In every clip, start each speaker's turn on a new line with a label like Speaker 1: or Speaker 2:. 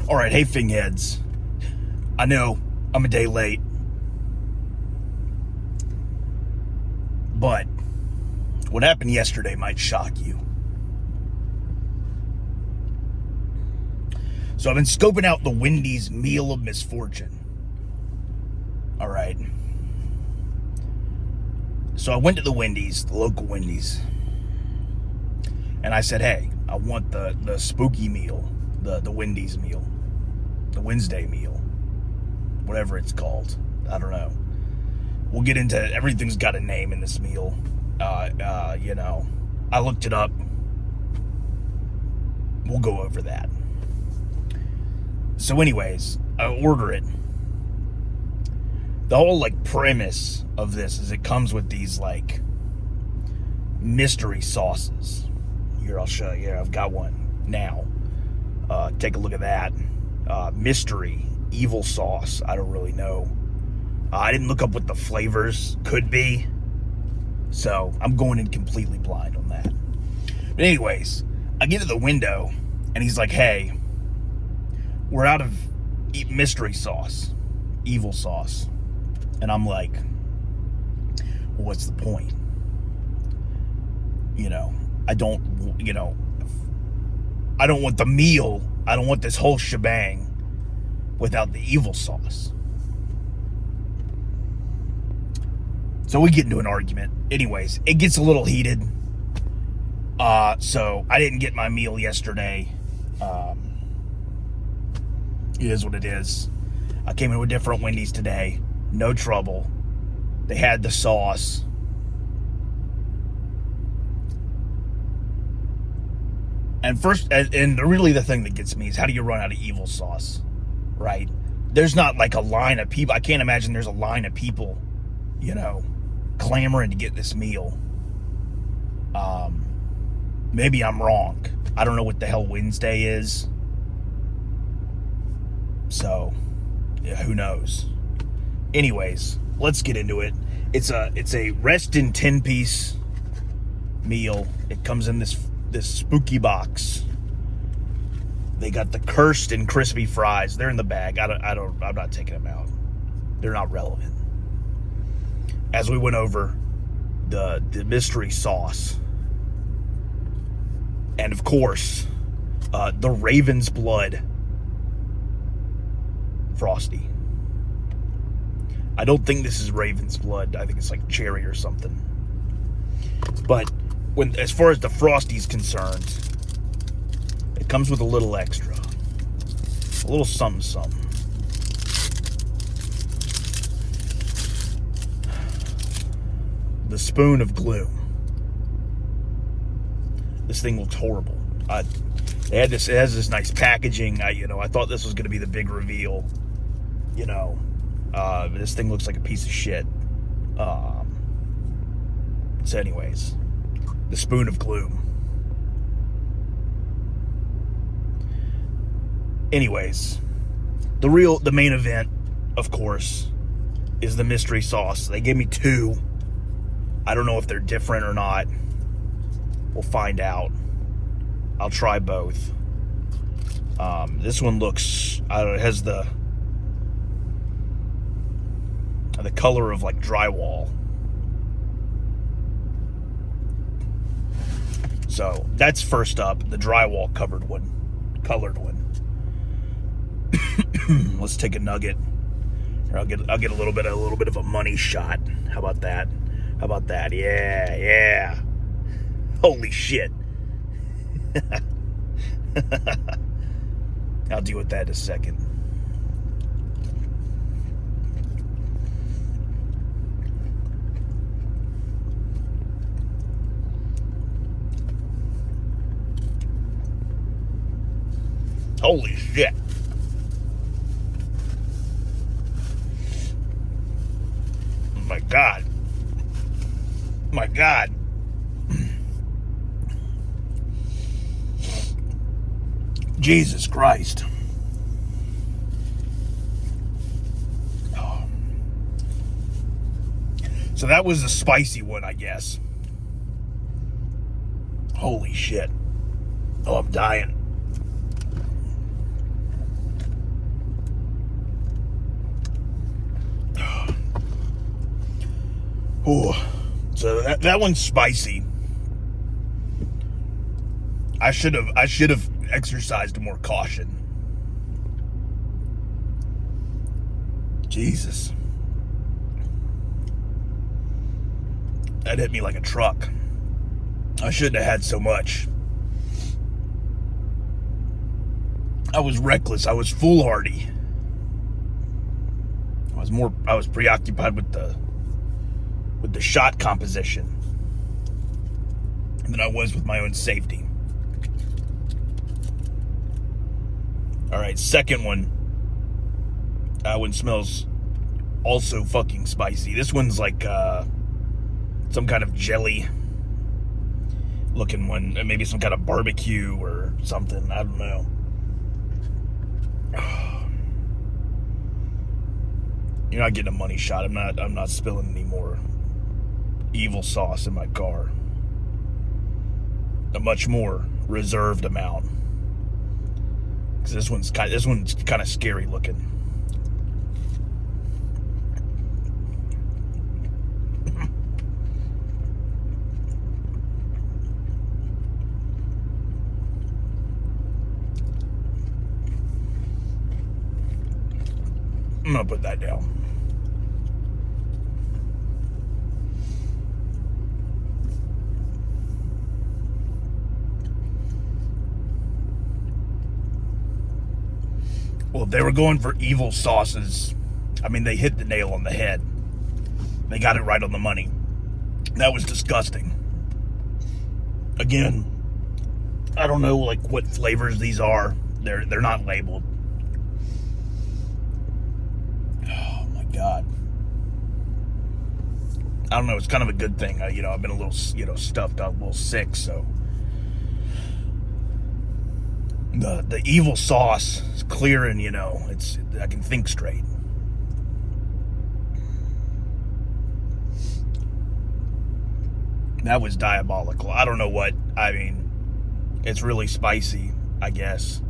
Speaker 1: All right, hey, Fingheads. I know I'm a day late, but what happened yesterday might shock you. So I've been scoping out the Wendy's Meal of Misfortune. All right. So I went to the Wendy's, the local Wendy's, and I said, hey, I want the spooky meal, the Wendy's meal, the Wednesday meal, whatever it's called. I don't know. We'll get into it. Everything's got a name in this meal. I looked it up. We'll go over that. So anyways, I order it. The whole premise of this is it comes with these mystery sauces. Here, I'll show you. I've got one now. Take a look at that. Mystery evil sauce. I don't really know. I didn't look up what the flavors could be, so I'm going in completely blind on that. But anyways, I get to the window, and he's like, hey, we're out of mystery sauce, evil sauce. And I'm like, well, what's the point? I don't want the meal. I don't want this whole shebang without the evil sauce. So we get into an argument. Anyways, it gets a little heated. So I didn't get my meal yesterday. It is what it is. I came into a different Wendy's today. No trouble. They had the sauce. And really the thing that gets me is, how do you run out of evil sauce, right? There's not a line of people. I can't imagine there's a line of people, clamoring to get this meal. Maybe I'm wrong. I don't know what the hell Wednesday is. So, yeah, who knows? Anyways, let's get into it. It's a Reston 10-piece meal. It comes in this spooky box. They got the cursed and crispy fries. They're in the bag. I'm not taking them out. They're not relevant. As we went over the mystery sauce, and of course, the Raven's Blood Frosty. I don't think this is Raven's Blood. I think it's cherry or something. But as far as the Frosty's concerned, it comes with a little extra. A little something. The Spoon of Gloom. This thing looks horrible. It has this nice packaging. I thought this was going to be the big reveal. This thing looks like a piece of shit. So anyways, the Spoon of Gloom. Anyways, the main event, of course, is the mystery sauce. They gave me two. I don't know if they're different or not. We'll find out. I'll try both. This one looks, it has the color of drywall. So that's first up, the drywall colored one. Let's take a nugget. I'll get a little bit of a money shot. How about that? Yeah. Holy shit. I'll deal with that in a second. Holy shit. My God. Jesus Christ. Oh. So that was the spicy one, I guess. Holy shit. Oh, I'm dying. Ooh. So that one's spicy. I should have exercised more caution. Jesus. That hit me like a truck. I shouldn't have had so much. I was reckless. I was foolhardy. I was preoccupied with the shot composition than I was with my own safety. All right, second one. One smells also fucking spicy. This one's like some kind of jelly looking one, maybe some kind of barbecue or something. I don't know. You're not getting a money shot. I'm not spilling any more evil sauce in my car. A much more reserved amount. Because this one's kind of scary looking. I'm gonna put that down. Well, if they were going for evil sauces, I mean, they hit the nail on the head. They got it right on the money. That was disgusting. Again, I don't know like what flavors these are. They're not labeled. Oh my God. I don't know. It's kind of a good thing. I've been a little, stuffed up, a little sick. So the evil sauce is clearing. I can think straight. That was diabolical. I don't know what. I mean, it's really spicy, I guess.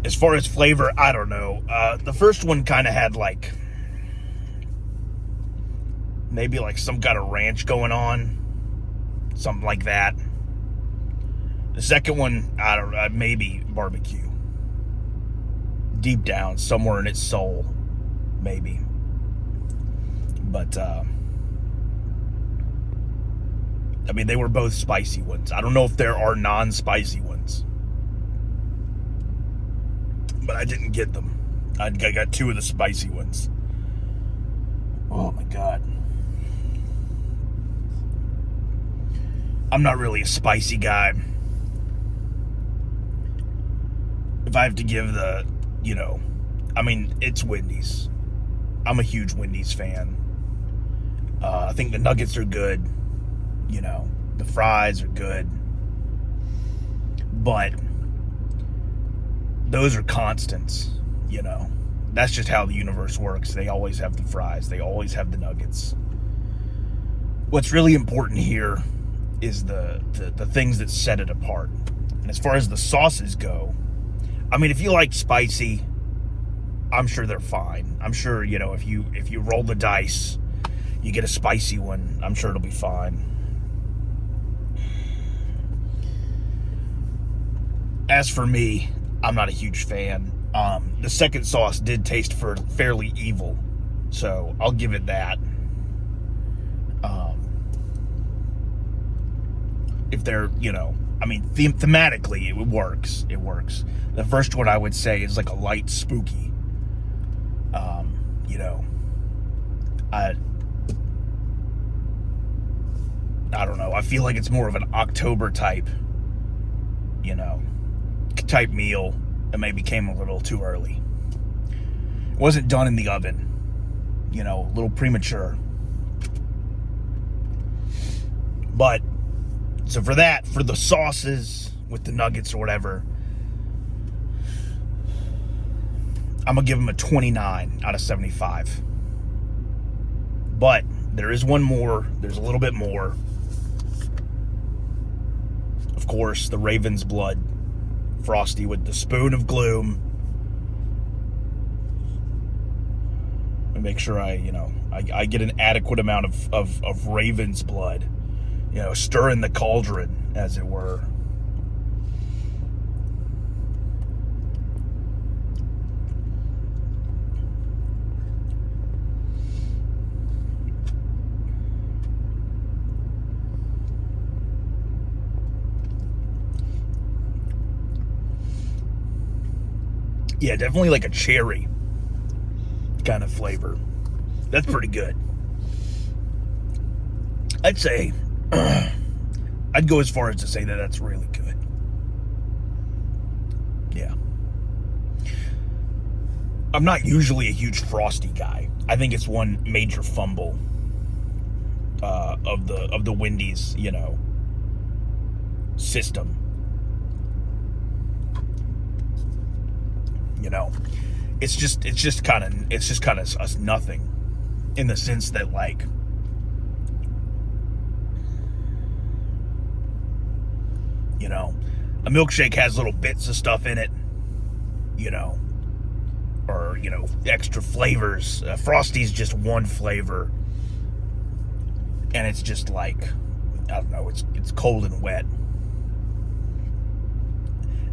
Speaker 1: As far as flavor, I don't know. The first one kind of had like maybe like some kind of ranch going on, something like that. The second one, I don't know, maybe barbecue. Deep down, somewhere in its soul, maybe. But I mean, they were both spicy ones. I don't know if there are non-spicy ones, but I didn't get them. I got two of the spicy ones. Oh my God. I'm not really a spicy guy. If I have to give I mean, it's Wendy's. I'm a huge Wendy's fan. I think the nuggets are good. The fries are good. But those are constants, That's just how the universe works. They always have the fries. They always have the nuggets. What's really important here is the things that set it apart. And as far as the sauces go, I mean, if you like spicy, I'm sure they're fine. I'm sure, if you roll the dice, you get a spicy one, I'm sure it'll be fine. As for me, I'm not a huge fan. The second sauce did taste fairly evil, so I'll give it that. If they're, I mean, thematically, it works. It works. The first one I would say is like a light spooky. I don't know. I feel like it's more of an October type meal that maybe came a little too early. It wasn't done in the oven. A little premature. But so for the sauces with the nuggets or whatever, I'm going to give them a 29 out of 75. But there is one more. There's a little bit more. Of course, the Raven's Blood Frosty with the spoon of gloom. make sure I get an adequate amount of raven's blood, stir in the cauldron, as it were. Yeah, definitely like a cherry kind of flavor. That's pretty good. I'd say, I'd go as far as to say that that's really good. Yeah. I'm not usually a huge Frosty guy. I think it's one major fumble of the Wendy's, system. It's just kind of nothing, in the sense that, like, a milkshake has little bits of stuff in it, or extra flavors. Frosty's just one flavor, and it's just like, I don't know, it's cold and wet.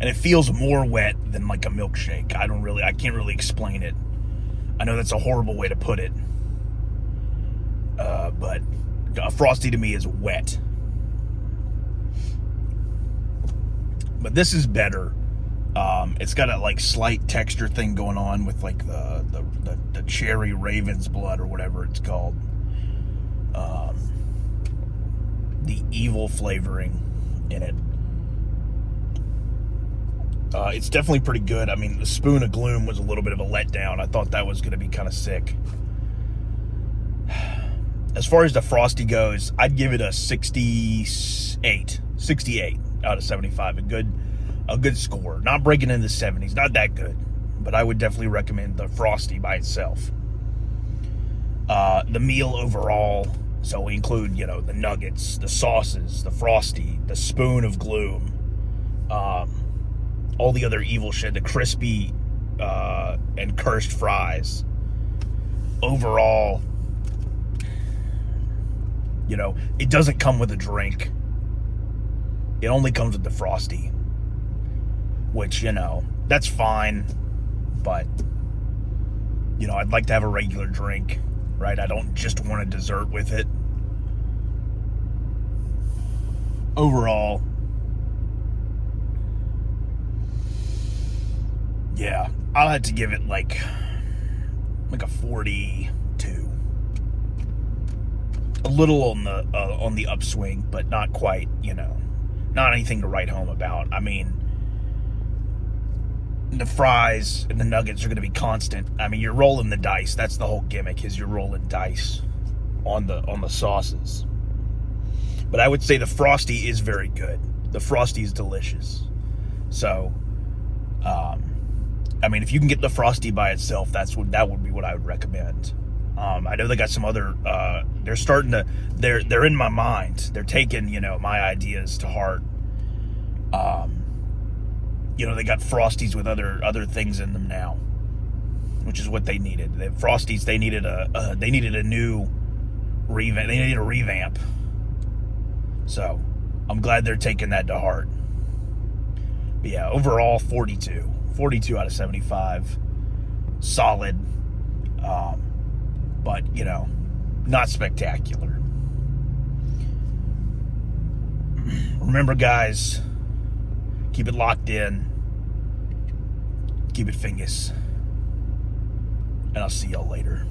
Speaker 1: And it feels more wet than like a milkshake. I can't really explain it. I know that's a horrible way to put it. But a Frosty to me is wet. But this is better. It's got a like slight texture thing going on with like the cherry raven's blood or whatever it's called. The evil flavoring in it. It's definitely pretty good. I mean, the spoon of gloom was a little bit of a letdown. I thought that was going to be kind of sick. As far as the Frosty goes, I'd give it a 68 out of 75. A good score. Not breaking into the 70s. Not that good. But I would definitely recommend the Frosty by itself. The meal overall, so we include, the nuggets, the sauces, the Frosty, the spoon of gloom, all the other evil shit, the crispy and cursed fries. Overall, it doesn't come with a drink. It only comes with the Frosty, which, that's fine, but, I'd like to have a regular drink, right? I don't just want a dessert with it. Overall, yeah, I'll have to give it like a 42. A little on the upswing, but not quite, not anything to write home about. I mean, the fries and the nuggets are going to be constant. I mean, you're rolling the dice. That's the whole gimmick, is you're rolling dice on the sauces. But I would say the Frosty is very good. The Frosty is delicious. So, I mean, if you can get the Frosty by itself, that would be what I would recommend. I know they got some other. They're starting to. They're in my mind. They're taking my ideas to heart. They got Frosties with other things in them now, which is what they needed. The Frosties, they needed a new revamp. They needed a revamp. So I'm glad they're taking that to heart. But yeah, overall 42 out of 75, solid. But not spectacular. Remember, guys, keep it locked in. Keep it Fingus. And I'll see y'all later.